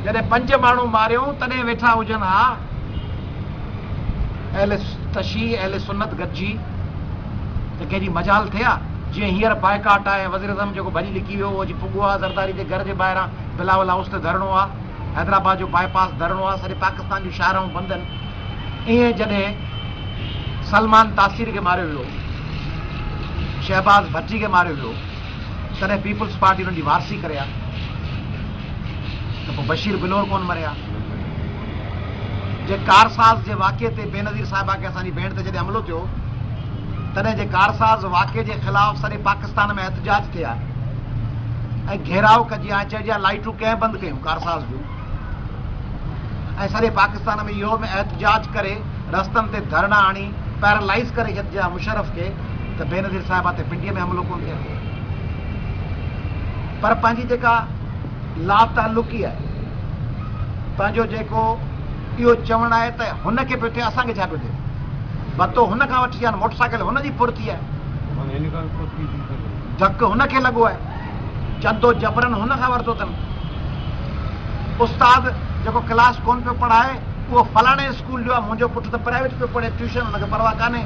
जॾहिं 5 माण्हू मारियूं तॾहिं वेठा हुजनि हा अहले तशी अहले सुन्नत गॾिजी त कंहिंजी मजाल थिए हा। जीअं हींअर बाइकाट आहे, वज़ीर आज़म जेको भॼी लिकी वियो उहो अची पुॻो आहे ज़रदारी जे घर जे ॿाहिरां बिलावल हाउस ते धरणो आहे, हैदराबाद जो बाईपास धरणो आहे, सॼे पाकिस्तान जूं शाहराऊं बंदि आहिनि। ईअं जॾहिं सलमान तासीर खे मारियो वियो, शहबाज़ भट्टी खे मारियो वियो, तॾहिं पीपल्स पार्टी हुननि जी वारसी करे आहे। त पोइ बशीर बिलोर कोन मरिया। जे कारसाज़ जे वाक़े ते बेनज़ीर साहिबा खे असांजी भेण ते जॾहिं हमलो थियो, तॾहिं जे कारसाज़ वाक़े जे ख़िलाफ़ सॼे पाकिस्तान में एहतजाज थिया ऐं घेराव कजे आहे, चइजे आहे लाइटूं कंहिं बंदि कयूं कारसाज़ जूं, ऐं सॼे पाकिस्तान में इहो में एहतजाज करे रस्तनि ते धरणा आणी पैरालाइज़ करे छॾिजे आहे मुशर्रफ खे, त बेनज़ीर साहिबा ते पिंडीअ में हमलो कोन थिया। पर पंहिंजी जेका लातालुकी आहे, पंहिंजो जेको इहो चवणु आहे त हुनखे पियो थिए, असांखे छा पियो थिए? बतो हुन खां वठी आहे, मोटरसाइकिल हुनजी फुर्ती आहे, धकु हुनखे लॻो आहे, चंदो जबरन हुन खां वरितो अथनि। उस्ताद जेको क्लास कोन पियो पढ़ाए उहो फलाणे स्कूल जो आहे, मुंहिंजो पुटु त प्राइवेट पियो पढ़े ट्यूशन, हुनखे परवाह कान्हे।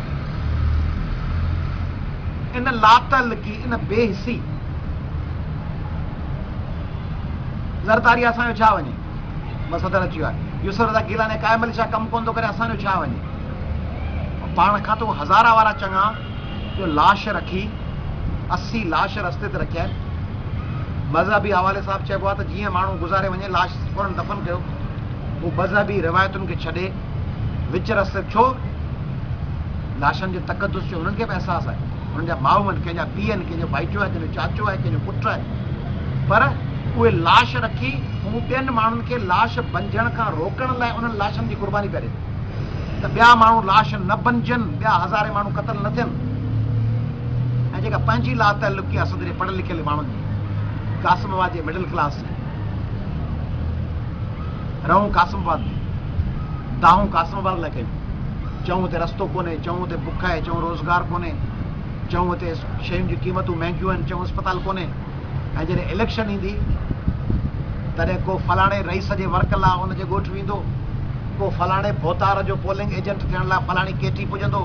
इन लातालुकी, इन बेहिसी ज़रदारी असांजो छा वञे? मसदर अची वियो आहे। यूसुफ रज़ा गिलानी काइम अली शाह कमु कोन थो करे, असांजो छा वञे? पाण खां त हज़ारा वारा चङा जो लाश रखी 80 लाश रस्ते ते रखिया आहिनि। मज़हबी हवाले साहिबु चइबो आहे त जीअं माण्हू गुज़ारे वञे लाश फौरन दफ़न कयो। उहो मज़हबी रिवायतुनि खे छॾे विच रस्ते छो? लाशनि जे तक़दुस जो हुननि खे बि अहसासु आहे, हुननि जा माउ आहिनि, कंहिंजा पीउ आहिनि, कंहिंजो भाइटियो आहे, कंहिंजो चाचो आहे, कंहिंजो पुटु आहे, पर उहे लाश रखी हू ॿियनि माण्हुनि खे लाश बंजण खां रोकण लाइ उन्हनि लाशनि जी क़ुर्बानी करे त ॿिया माण्हू लाश न बंजनि, ॿिया हज़ारे माण्हू क़तल न थियनि। ऐं जेका पंहिंजी लातालुकी आहे सदरे पढ़ियल लिखियल माण्हुनि जी, कासिमाबाद जे मिडिल क्लास रहूं कासिमाबाद में, दाहूं कासिमाबाद लाइ कयूं, चऊं हिते रस्तो कोन्हे, चऊं हिते बुख आहे, चऊं रोज़गार कोन्हे, चऊं हिते शयुनि जी क़ीमतूं महांगियूं आहिनि, चऊं अस्पताल कोन्हे। ऐं जॾहिं इलेक्शन ईंदी तॾहिं को फलाणे रईस जे वर्क लाइ हुनजे ॻोठु वेंदो, को फलाणे भोतार जो पोलिंग एजेंट थियण लाइ फलाणी केठी पुॼंदो,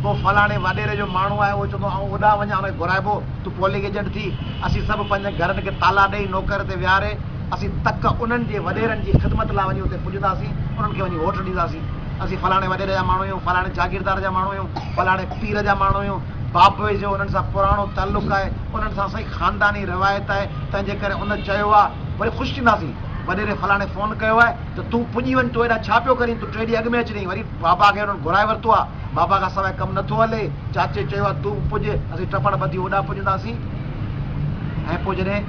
को फलाणे वॾेरे जो माण्हू आहे उहो चवंदो ऐं होॾां वञा हुनखे घुराइबो तूं पोलिंग एजेंट थी। असीं सभु पंहिंजे घरनि खे ताला ॾेई नौकर ते विहारे असीं तक उन्हनि जे वॾेरनि जी ख़िदमत लाइ वञी हुते पुॼंदासीं, उन्हनि खे वञी वोट ॾींदासीं। असीं फलाणे वॾेरे जा माण्हू आहियूं, फलाणे जागीरदार जा माण्हू आहियूं, फलाणे पीर जा माण्हू आहियूं, बाबे जो उन्हनि सां पुराणो तालुक़ु आहे, उन्हनि सां असांजी ख़ानदानी रिवायत आहे, तंहिंजे करे उन चयो आहे वरी ख़ुशि थींदासीं। वॾेरे फलाणे फ़ोन कयो आहे त तूं पुॼी वञ, तूं हेॾा छा पियो करीं, तूं 3 ॾींहं अॻु में अची वरी बाबा खे हुननि घुराए वरितो आहे, बाबा खां सवाइ कमु नथो हले, चाचे चयो आहे तूं पुॼ, असीं टपड़ ॿधी होॾां पुॼंदासीं। ऐं पोइ जॾहिं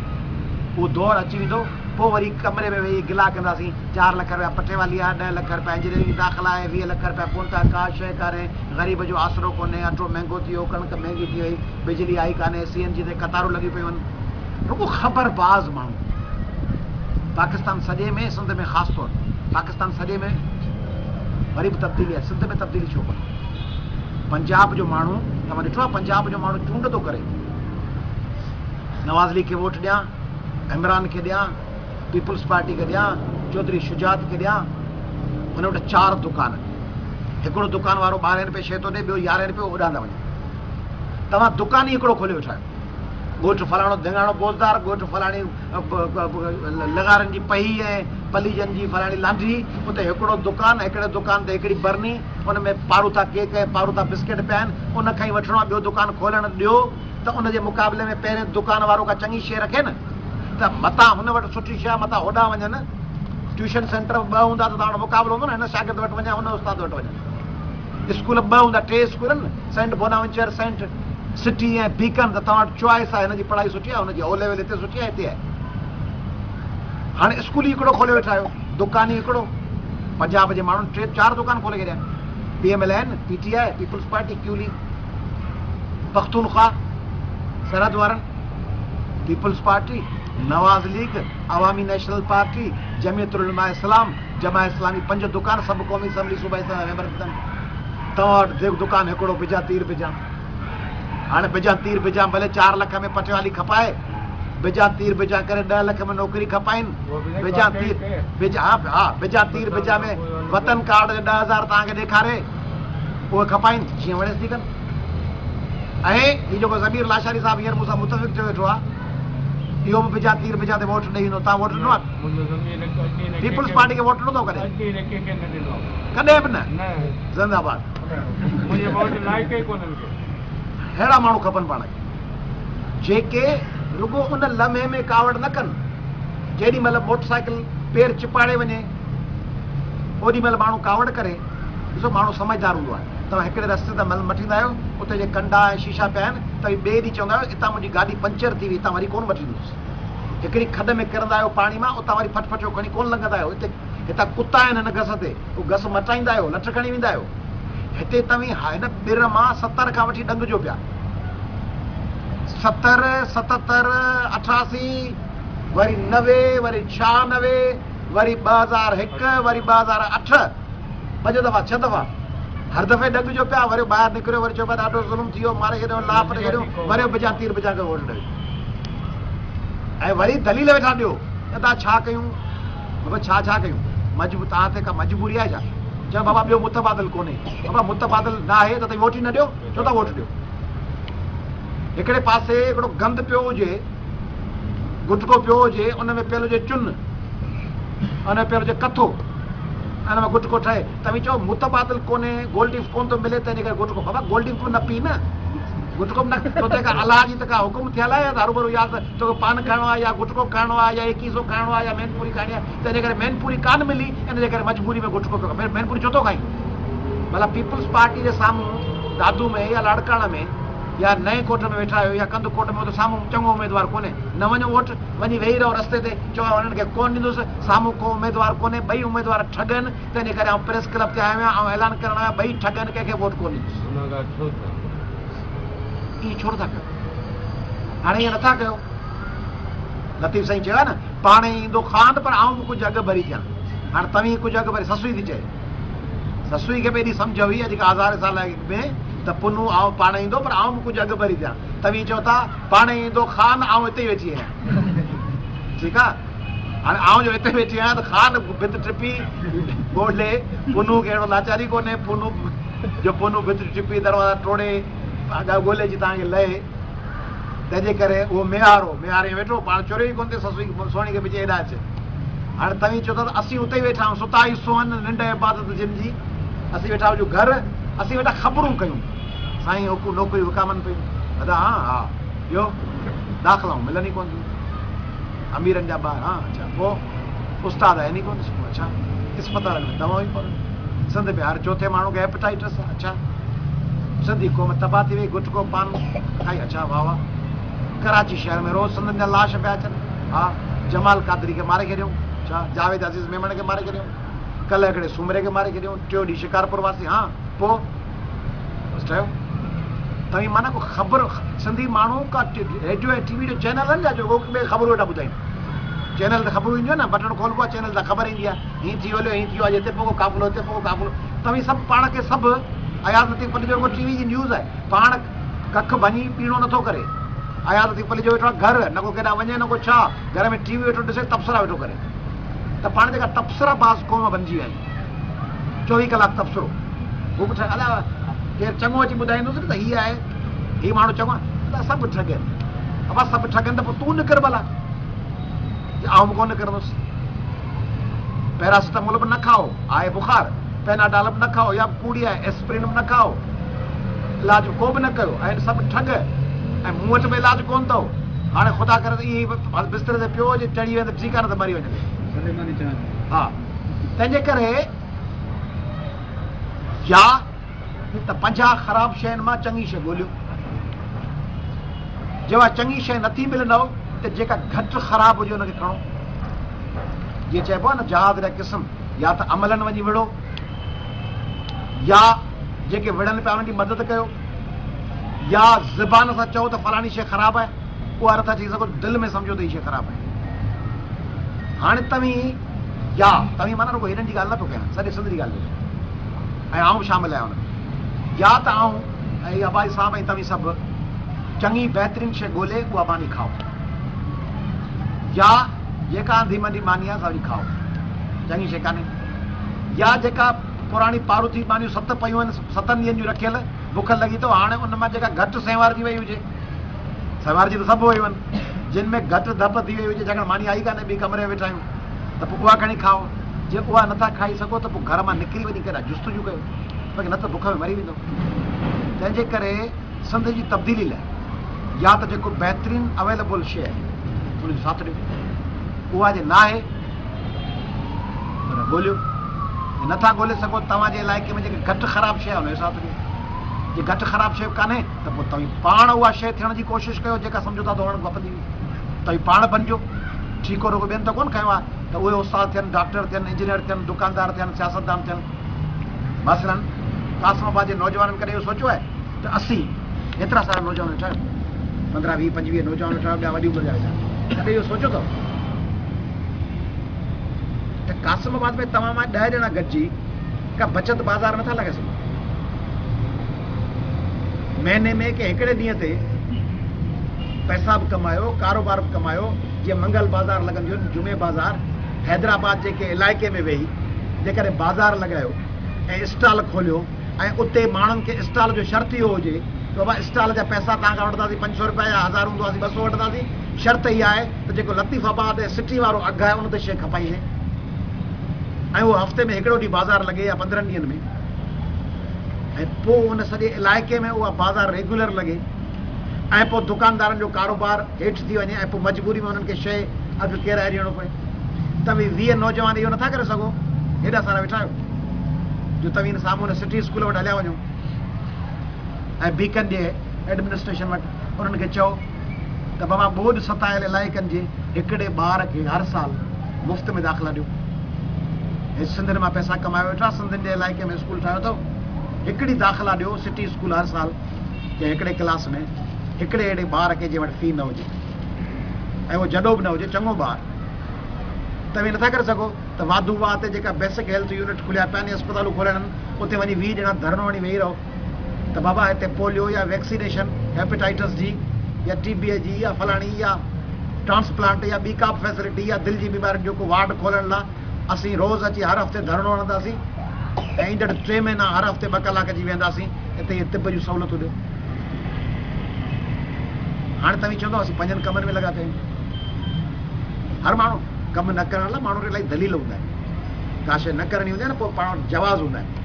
उहो दौरु अची वेंदो पोइ वरी कमरे में वेही गिला कंदासीं, 4 लख रुपया पटेवाली आहे, 10 लख रुपया इंजीनियरिंग दाख़िला आहे, 20 लख रुपया कोन था, का शइ कान्हे, ग़रीब जो आसरो कोन्हे, अटो महांगो थी वियो, कणिक महांगी थी वई, बिजली आई कान्हे, CNG ते कतारूं लॻी पियूं आहिनि। रुॻो ख़बरबाज़ माण्हू पाकिस्तान सॼे में, सिंध में ख़ासि तौरु पाकिस्तान सॼे में वरी बि तब्दीली आहे, सिंध में तब्दीली छो कोन्हे? पंजाब जो माण्हू, तव्हां ॾिठो आहे पंजाब जो माण्हू चूंड थो करे, नवाज़ लीग खे वोट ॾियां, इमरान खे ॾियां, पीपल्स पार्टी खे ॾियां, चौधरी शुजात खे ॾियां। हुन वटि 4 दुकान, हिकिड़ो दुकान वारो 12 रुपए शइ थो ॾे, ॿियो 11 रुपए होॾां था वञे। तव्हां दुकान ई हिकिड़ो खोले वेठा आहियो, ॻोठु फलाणो धिंगाणो बोज़दार, ॻोठु फलाणी लॻारनि जी पही ऐं पलीजनि जी फलाणी लांडरी, उते हिकिड़ो दुकान, हिकिड़े दुकान ते हिकिड़ी बरनी, हुन में पारूथा केक ऐं पारूथा बिस्किट पिया आहिनि, उन खां ई वठिणो आहे, ॿियो दुकान खोलणु ॾियो त उनजे मुक़ाबले में पहिरें दुकान वारो का चङी शइ रखे न, त मथां हुन वटि सुठी शइ, मथां होॾां वञनि। ट्यूशन सेंटर 2 हूंदा त तव्हां वटि मुक़ाबिलो हूंदो न, हिन शागिर्द वटि वञा, हुन उस्ताद वटि वञा। स्कूल 2 हूंदा, 3 स्कूल आहिनि, सेंट बोनावेंचर, सेंट सिटी ऐं बीकन, त तव्हां वटि चॉइस आहे, हिनजी पढ़ाई सुठी आहे, हुनजी O लेवल हिते सुठी आहे, हिते आहे। हाणे स्कूल ई हिकिड़ो खोले वेठा आहियो, दुकान ई हिकिड़ो। पंजाब जे माण्हुनि 3-4 दुकान खोले छॾिया आहिनि, PMLN, PTI, पीपल्स पार्टी, क्यूली, पख्तूनख्वा, सरहद वारनि, पीपल्स पार्टी, नवाज़ लीग, अवामी नेशनल पार्टी, जमियत उलमा इस्लाम, जमा इस्लामी, 5 दुकान, सभु क़ौमी असम्बली सूबाई मेंबर अथनि। तव्हां वटि दुकान हिकिड़ो बिजा तीर बिजा, हाणे बिजा तीर बिजा भले 4 लख में पटेवाली खपाए, बिजा तीर बिजा करे 10 लाख में नौकरी खपाइन बिजा तीर बिजा हाँ बिजा तीर बिजा में वतन कार्ड 10,000 तव्हांखे ॾेखारे उहे खपाइन जीअं वणेसि थी कनि ऐं ही जेको ज़मीर लाशारी साहब हींअर मूंसां मुतफ़िक़ थियो वेठो आहे इहो बि बिजा तीर बिजा ते वोट ॾेई ईंदो तव्हां वोट ॾिनो आहे पीपल्स पार्टी खे वोट ॾिनो अथव कॾहिं कॾहिं बि न ज़िंदाबाद अहिड़ा माण्हू खपनि पाण खे जेके रुगो उन लम्हे में कावड़ न कनि जेॾी महिल मोटरसाइकिल पेर चिपाड़े वञे ओॾी महिल माण्हू कावड़ करे ॾिसो माण्हू समझदार हूंदो आहे तव्हां हिकिड़े रस्ते ते मटींदा आहियो उते जे कंडा ऐं शीशा पिया आहिनि त ॿिए ॾींहुं चवंदा आहियो हितां मुंहिंजी गाॾी पंचर थी हुई हितां वरी कोन मटींदुसि हिकिड़ी खॾ में किरंदा आहियो पाणी मां उतां वरी फटफटो खणी कोन लंघंदा आहियो हितां कुता आहिनि हिन घस ते उहो घस मटाईंदा आहियो लठ खणी वेंदा आहियो हिते तव्हीं हिन ॿिर मां 70 खां वठी ॾंग जो पिया 70 77 88 वरी 90 वरी 96 वरी 2001 वरी 2008 5 दफ़ा 6 दफ़ा हर दफ़े ॾंग जो पिया वरी ॿाहिरि निकिरियो वरी चयो पिया ॾाढो ज़ुल्म थी वियो मारे छॾियो लाप छॾियो वरी बिजा तीर बिजा खे वोट ॾियो ऐं वरी दलील वेठा ॾियो त तव्हां छा कयूं बाबा छा कयूं तव्हां ते का मजबूरी आहे छा चयो बाबा ॿियो मुतबादिल कोन्हे बाबा मुतबादिल न आहे त तव्हां वोट ई न ॾियो छो था वोट ॾियो हिकिड़े पासे हिकिड़ो गंद पियो हुजे गुटको पियो हुजे उन में पियल हुजे चुन उन में पियल हुजे कथो हिन में गुटको ठहे तव्हीं चओ मुतबादिल कोन्हे गोल्ड कोन थो मिले त इन करे गुटको बाबा गोल्ड न पी न गुटको न तोखे अलाह जी त का हुकुम थियल आहे हरू भरू या त तोखे पान खाइणो आहे या गुटको खाइणो आहे या 2100 खाइणो आहे या मैनपुरी खाइणी आहे त इन करे मैनपुरी कान मिली इन जे करे मजबूरी में गुटको पियो मैनपुरी छो थो खाई मतिलबु पीपल्स पार्टी जे साम्हूं दादू में या लाड़काणा में या नए कोट में वेठा आहियो या कंद कोट में त साम्हूं चङो उमेदवार कोन्हे न वञो वोट वञी वेही रहो रस्ते ते चओ उन्हनि खे कोन ॾींदुसि साम्हूं को उमेदवार कोन्हे ॿई उमेदवार ठगनि त इन करे आउं प्रेस क्लब ते आयो आहियां ऐं ऐलान करण आहियां ॿई ठगनि कंहिंखे वोट कोन ॾींदुसि ईअं छो था कयो हाणे ईअं नथा कयो लतीफ़ साईं चयो आहे न पाण ई ईंदो खान पर आउं बि कुझु अघु भरी थियां हाणे तव्हीं कुझु अघु भरी ससुई थी चए ससुई खे बि एॾी सम्झ हुई अॼु खां 1000 साल में त पुनू आउं पाण ईंदो पर आउं बि कुझु अघु भरी थियां तव्हीं चओ था पाण ई ईंदो खान आउं हिते ई वेठी आहियां ठीकु आहे हाणे आउं जो हिते वेठी आहियां त खान भित टिपी ॻोल्हे पुनू खे अहिड़ो लाचारी कोन्हे पुनू जो पुनू भित टिपी दरवाज़ा टोड़े ॻोल्हे जी तव्हांखे लहे तंहिंजे करे उहो मेहारो मेहारे वेठो पाण चोरियो ई कोन थिए ससुई सोणी खे विझे हेॾा अचे हाणे तव्हीं चओ था त असीं उते ई वेठा आहियूं सुता ई सुहनि निंड इबादत जिन जी असीं वेठा हुजूं घर असीं वेठा ख़बरूं कयूं साईं नौकिरियूं विकामनि पियूं दादा हा ॿियो दाख़िलाऊं मिलनि ई कोन थियूं अमीरनि जा ॿार हा अच्छा पोइ उस्ताद आहिनि ई कोन अच्छा इस्पताल में दवाऊं ई कोन सिंध में हर चौथे माण्हू खे हेपेटाइटिस आहे अच्छा सिंधी क़ौम तबाह थी वई गुटको पान खाई अच्छा वाह वाह कराची शहर में रोज़ सिंधियुनि जा लाश पिया अचनि हा जमाल कादरी खे मारे छॾियऊं अच्छा जावेद अज़ीज़ मेमण खे मारे छॾियऊं कल्ह हिकिड़े सुमरे खे मारे छॾियऊं टियों ॾींहुं शिकारपुर वासी हा पोइ चयो तव्हीं माना को ख़बर सिंधी माण्हू का रेडियो ऐं टीवी जो चैनल आहिनि छा जो ख़बरूं वेठा ॿुधाइनि चैनल ते ख़बरूं ईंदियूं आहिनि न बटण खोलबो आहे चैनल ते ख़बर ईंदी आहे हीअं थी वियो हीअं थी वियो आहे हिते पोइ काफ़िलो हिते पोइ काफ़िलो तव्हीं सभु पाण खे सभु अयाज़ लतीफ़ अली जो टीवी जी न्यूज़ आहे पाण कख भञी पीअणो नथो करे अयाज़ लतीफ़ अली जो वेठो आहे घर न को केॾांहुं वञे न को छा घर में टीवी वेठो ॾिसे तबसरा वेठो करे त पाण जेका तबसरा बाज़ क़ौम बणिजी विया आहिनि 24 कलाक तबसरो हू बि अलाए केरु चङो अची ॿुधाईंदुसि न त हीअ आहे हीअ माण्हू चङो आहे त सभु ठगनि अबा सभु ठगनि त पोइ तूं निकिर भला आउं बि कोन निकिरंदुसि पैरासिटामोल बि न खाओ आहे बुखार पेनाडाल बि न खाओ या पूड़ी आहे एस्प्रिन बि न खाओ इलाज को बि न कयो ऐं सभु ठग ऐं मूं वटि बि इलाज कोन अथव हाणे ख़ुदा करे त ईअं बिस्तर ते पियो हुजे चढ़ी वेंदो ठीकु आहे न त मरी वञे हा तंहिंजे करे या त 50 ख़राब शयुनि मां चङी शइ ॻोल्हियो जेका चङी शइ नथी मिलंदव त जेका घटि ख़राब हुजे हुनखे खणो जीअं चइबो आहे न जहाज़ जा क़िस्म या त अमलनि वञी विढ़ो या जेके विढ़नि पिया उन्हनि जी मदद कयो या ज़बान सां चओ त फलाणी शइ ख़राबु आहे उहा नथा चई सघो दिलि में सम्झो त हीअ शइ ख़राबु आहे हाणे तव्हीं माना रुगो हिननि जी ॻाल्हि नथो कयां सॼे सिंध जी ॻाल्हि ऐं आउं बि शामिल आहियां हुन या त आउं ऐं अबाई साहब ऐं तव्हीं सभु चङी बहितरीनु शइ ॻोल्हे उहा मानी खाओ या जेका धीमंदी मानी आहे सारी खाओ, चङी शइ कान्हे। या जेका पुराणी पारूथी मानियूं 7 पयूं आहिनि 7 ॾींहंनि जूं रखियल, बुख लॻी अथव, हाणे उन मां जेका घटि सेंवारजी वई हुजे, सेंवारजी त सभु वयूं आहिनि, जिन में घटि धप थी वई हुजे, छाकाणि मानी आई कान्हे, ॿी कमरे में वेठा आहियूं, त पोइ उहा खणी खाओ। जे उहा नथा खाई सघो त पोइ घर मां निकिरी वञी करे जुस्तजू कयो, बाक़ी न त बुख में मरी वेंदो। तंहिंजे करे सिंध जी तब्दीली लाइ या त जेको बहितरीनु अवेलेबल शइ आहे उनजो साथ ॾियो, उहा जे न आहे ॻोल्हियो, नथा ॻोल्हे सघो तव्हांजे इलाइक़े में जेके घटि ख़राबु शइ आहे हुनजो साथ ॾियो। जे घटि ख़राबु शइ कान्हे त पोइ तव्हां पाण उहा शइ थियण जी कोशिशि कयो जेका सम्झो था दौड़णु खपंदी हुई, तव्हां पाण बणिजो। ठीकु रुॻो ॿियनि त कोन खयो आहे त उहे उस्ताद थियनि, डॉक्टर थियनि, इंजीनियर थियनि, दुकानदार थियनि, सियासतदान थियनि। मसलन कासिमाबाद जे नौजवाननि कॾहिं इहो सोचियो आहे त असीं एतिरा सारा नौजवान वेठा आहियूं, 15, 20, 25 नौजवान वेठा आहियूं, ॿिया वॾी उमिरि जा वेठा आहिनि, कॾहिं इहो सोचियो अथव त कासिमाबाद में तव्हां मां 10 ॼणा गॾिजी का बचत बाज़ार नथा लॻाए सघो? महीने में के हिकिड़े ॾींहं ते पैसा बि कमायो, कारोबार बि कमायो, जीअं मंगल बाज़ार लॻंदियूं आहिनि, जुमे बाज़ार, हैदराबाद जेके इलाइक़े में वेही जेकॾहिं बाज़ार लॻायो ऐं स्टॉल खोलियो ऐं उते माण्हुनि खे स्टॉल जो शर्त इहो हुजे त बाबा स्टॉल जा पैसा तव्हां खां वठंदासीं 500 रुपया या 1000 हूंदोसीं 200 वठंदासीं, शर्त इहा आहे त जेको लतीफ़ाबाद ऐं सिटी वारो अघु आहे उन ते शइ खपाइजे ऐं उहो हफ़्ते में हिकिड़ो ॾींहुं बाज़ार लॻे या 15 ॾींहंनि में, ऐं पोइ उन सॼे इलाइक़े में उहा बाज़ार रेगुलर लॻे ऐं पोइ दुकानदारनि जो कारोबार हेठि थी वञे ऐं पोइ मजबूरी में उन्हनि खे शइ अघु किराए ॾियणो पए। तव्हीं 20 नौजवान इहो नथा करे सघो, हेॾा सारा वेठा आहियो जो तव्हीं साम्हूं सिटी स्कूल वटि हलिया वञो ऐं बीकन जे एडमिनिस्ट्रेशन वटि उन्हनि खे चओ त बाबा ॿोॾ सतायल इलाइक़नि जे हिकिड़े ॿार खे हर साल मुफ़्त में दाख़िला ॾियो। हे सिंधियुनि मां पैसा कमाए वेठा, सिंधियुनि जे इलाइक़े में स्कूल ठाहियो अथव, हिकिड़ी दाख़िला ॾियो सिटी स्कूल हर साल या हिकिड़े क्लास में हिकिड़े अहिड़े ॿार खे जंहिं वटि फी न हुजे ऐं उहो जॾो बि न हुजे, चङो ॿार। तव्हीं नथा करे सघो त वाधू वाह ते जेका बेसिक हेल्थ यूनिट खुलिया पिया आहिनि, अस्पतालूं खोलियल आहिनि, उते वञी 20 ॼणा धरणो वञी वेही रहो त बाबा हिते पोलियो या वैक्सीनेशन, हेपेटाइटिस जी या TB जी या फलाणी या ट्रांसप्लांट या ॿी का बि फैसिलिटी या दिलि जी बीमारियुनि जो को वार्ड खोलण लाइ असीं रोज़ अची हर हफ़्ते धरणो हणंदासीं ऐं ईंदड़ 3 महीना हर हफ़्ते 2 कलाक जी वेंदासीं हिते इहे तिब जूं सहूलियतूं ॾियो। हाणे तव्हीं चवंदो असीं 5 कमनि में लॻा पिया आहियूं। हर माण्हू कमु न करण लाइ माण्हू खे इलाही दलील हूंदा आहिनि, का शइ न करणी हूंदी आहे न पोइ पाण जवाज़ हूंदा आहिनि।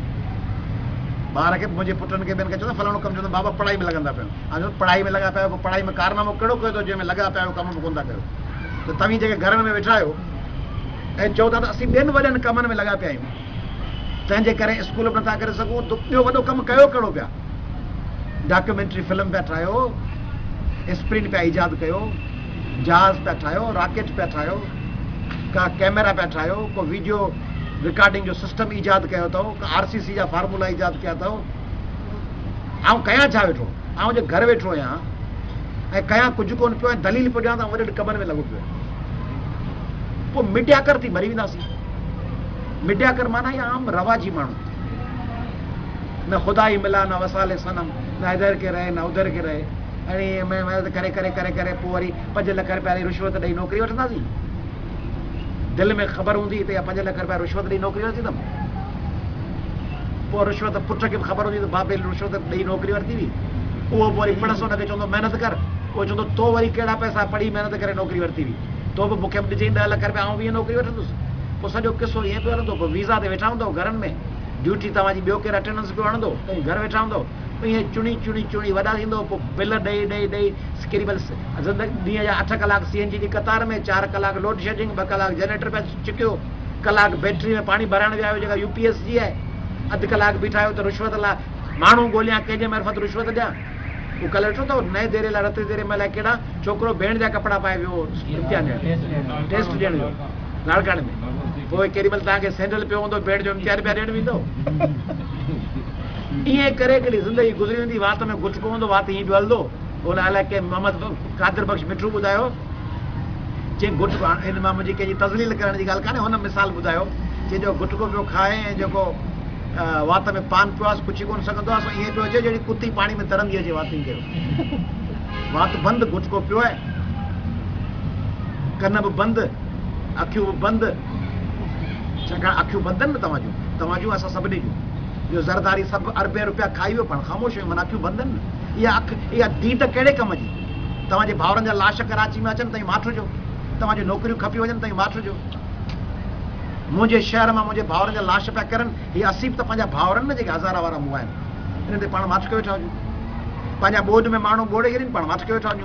ॿार खे मुंहिंजे पुटनि खे ॿियनि खे चवंदा फलाणो कमु, चवंदा बाबा पढ़ाई में लॻंदा पिया आहियो, पढ़ाई में लॻा पिया आहियो, पोइ पढ़ाई में कारनामो कहिड़ो कयो अथव जंहिंमें लॻा पिया आहियो कम बि कोन था कयो? त तव्हीं जेके घरनि में वेठा आहियो ऐं चओ था त असीं ॿियनि वॾनि कमनि में लॻा पिया आहियूं, तंहिंजे करे स्कूल बि नथा करे सघूं, त ॿियो वॾो कमु कयो कहिड़ो पिया? डॉक्यूमेंट्री फिल्म पिया ठाहियो, स्प्रिंट पिया ईजाद कयो, जहाज़ पिया ठाहियो, रॉकेट पिया ठाहियो, का कैमरा पिया ठाहियो, को वीडियो रिकॉर्डिंग जो सिस्टम ईजाद कयो अथव, का RCC जा फार्मूला ईजाद कया अथव। आउं कयां छा वेठो? आउं जे घर वेठो आहियां ऐं कयां कुझु कोन पियो ऐं दलील पियो ॾियां त वॾे कमनि में लॻो पियो। पोइ मीडियाकर थी मरी वेंदासीं। मीडियाकर माना या आम रवाजी माण्हू, न ख़ुदा ई मिला न वसाले सनम, न इधर के रहे न उधर के रहे, ऐं महिनत करे करे करे करे पोइ वरी 5 लख रुपया रिश्वत ॾेई नौकिरी वठंदासीं। दिलि में ख़बर हूंदी त या 5 लख रुपया रिश्वत ॾेई नौकिरी वरितींदमि, पोइ रिश्वत पुट खे बि ख़बर हूंदी त बाबे रिश्वत ॾेई नौकिरी वरिती हुई, उहो पोइ वरी पिणसि हुनखे चवंदो महिनत कर, उहो चवंदो तो वरी कहिड़ा पैसा पढ़ी महिनत करे नौकिरी वरिती हुई, तो बि मूंखे बि ॾिजई 10 लख रुपया, आउं बि नौकिरी वठंदुसि। पोइ सॼो किसो ईअं पियो हलंदो, पोइ वीज़ा ते वेठा हूंदव घरनि में, ड्यूटी तव्हांजी ॿियो केरु अटेंडेंस पियो हणंदो, तव्हीं घर वेठा हूंदव, ईअं चुणी चुणी चुणी वॾा थींदो, पोइ बिल ॾेई ॾेई ॾेई केॾी महिल ॾींहं जा 8 कलाक CNG जी कतार में, 4 कलाक लोड शेडिंग, 2 कलाक जनरेटर पिया चिकियो, कलाक बैटरी में पाणी भराइण विया आहियो जेका UPS जी आहे, अधु कलाक बीठा आहियो त रिश्वत लाइ माण्हू ॻोल्हियां कंहिंजे मार्फत रिश्वत ॾियां। उहो कल्ह ॾिठो अथव नए देरे लाइ रते देरे महिल कहिड़ा छोकिरो भेण जा कपिड़ा पाए वियो इम्तिहान ॾियण, टेस्ट ॾियण जो नाड़काणे में, पोइ केॾी महिल तव्हांखे सैंडल पियो हूंदो भेण जो इम्तिहान पिया ॾियण वेंदो। ईअं करे हिकिड़ी ज़िंदगी गुज़री वेंदी, वात में गुटको हूंदो, वात ईअं पियो हलंदो। हुन अलाए के मोहम्मद कादिर बख़्श मिठू ॿुधायो चई गुटको, हिन मां मुंहिंजी कंहिंजी तज़लील करण जी ॻाल्हि कान्हे, हुन मिसाल ॿुधायो जंहिंजो गुटको पियो खाए ऐं जेको वात में पान पियो आहे पुछी कोन सघंदो आहे, ईअं पियो अचे जहिड़ी कुती पाणी में तरंदी अचे वातुनि खे, वात बंदि गुटको पियो आहे। कन बि बंदि, अखियूं बि बंदि, छाकाणि अखियूं बंदि आहिनि न तव्हांजूं असां सभिनी जूं। इहो ज़रदारी सभु अरबे रुपया खाई वियो पाण ख़ामोश हुयूं, माना अखियूं बंदि आहिनि न। इहा दीद कहिड़े कम जी? तव्हांजे भाउरनि जा लाश कराची में अचनि तव्हीं माठिजो, तव्हांजूं नौकिरियूं खपी वञनि तव्हीं माठिजो। मुंहिंजे शहर मां मुंहिंजे भाउरनि जा लाश पिया करनि, हीअ असीब त पंहिंजा भाउरनि न जेके हज़ारा वारा मुआ आहिनि, हिन ते पाण माठि के वेठा हुजूं। पंहिंजा ॿोॾ में माण्हू ॿोड़े गिरनि, पाण माठि के वेठा वञूं।